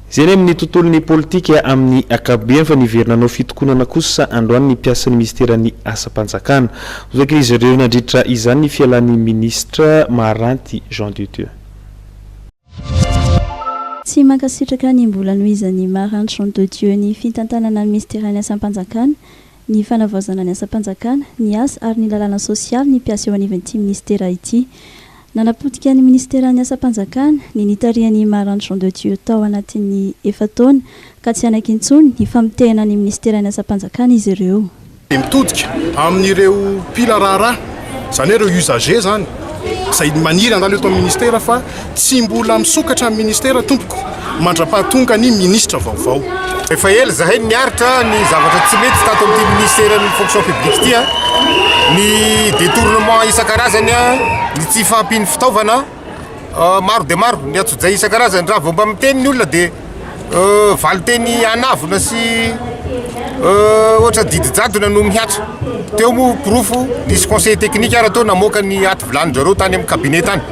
Zany amin'ny tontolon'ny politika amin'ny akabiany fa niverinanao fitokonana kosa androany ny piasan'ny ministeran'ny asa-panjakana. Ozaka izy ireo nandritra izany ny fialan'ny ministra Maranty Jean de Dieu. Tsy mankasitraka ny mbola nohizan'ny Maranty Jean de Dieu ny fitantanana ny ministeran'ny asa-panjakana, ny fanavaozana ny asa-panjakana, ny asa ary ny lalàna sosialy ny piasa eo anivon'ity ministera ity. Nanapotika ny ministeran'ny asa-panjakana ny nitarian'ny Maranty Jean de Dieu tao anatin'ny efataona ka tsy anaky intsony ny famitehana ny ministeran'ny asa-panjakana izy ireo. Mitodika amin'ireo pila raharaha zany ireo usager zany izay maniry andalo eto amin'ny ministera fa tsy mbola misokatra amin'ny ministera tompoko mandra-pahatonga ny ministra vaovao. Efa ela zahay niaritra ny zavatra tsy mety tato amin'ity ministeran'ny fonction publique ity ny détournement isan-karazany ny tsy fahampiany fitaovana maro de maro ny atsojay isan-karazany raha vao mba miteny ny olona dia valiteny anavona sy ohatra didijadona no mihatsa teo moa pirofo nisy conseil technique ara tao namoaka ny aty vilanin-jareo tany amin'ny cabinet tany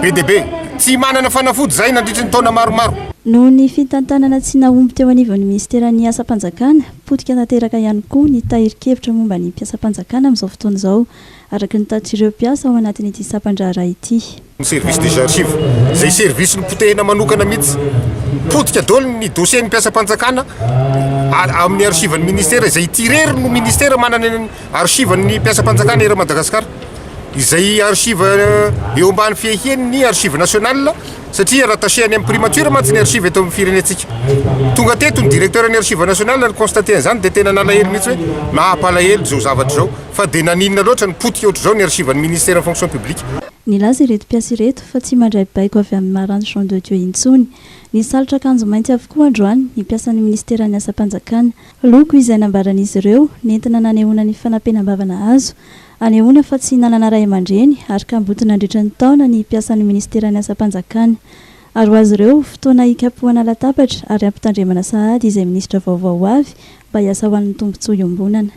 be de be tsy manana fanafody zay nandritra ny taona maromaro. Noho ny fitantanana tsy nahomby teo anivon'ny ministeran'ny asa-panjakana, potika tanteraka ihany koa ny tahirin-kevitra momba ny mpiasa-panjakana amin'izao fotoana izao araky ny tatr'ireo mpiasa ao anatin'ity sapan-draharaha ity. Ny service des archives zay service nipotehina manokana mihitsy potika daholo ny dossier ny mpiasa-panjakana amin'ny archive-ny ministera izay tireri no ministera manana ny archive-ny mpiasa-panjakana era Madagasikara izay archive eo ambany fihahiny ny archive national satria rattacheny amin'ny primature mantsy ny archive eto amin'ny firenetsika. Tonga teto ny directeur ny archive national ny constaté an'izany dia tena nalahelo mihitsy hoe mahapalahelo zao zavatra zao fa dia naninona loatra ny potika ohatr'izao ny archive-ny ministère fonction publique. Nilaza ireto mpiasa ireto fa tsy mandray baiko avy amin'ny Maranty Jean de Dieu intsony. Ny salotra akanjo mainty avokoa androany ny mpiasan'ny ministeran'ny asa-panjakana. Loko izay nambaran'izy ireo nentina nanehoana ny fanampenam-bavana azo anehoana fa tsy nanana ray aman-dreny ary kamboty nandritra ny taona ny mpiasan'ny ministeran'ny asa-panjakana. Ary ho azy ireo fotoana hikapohana latabatra ary ampitandremana sahady izay ministra vaovao avy mba hiasa ho an'ny tombontsoa iombonana.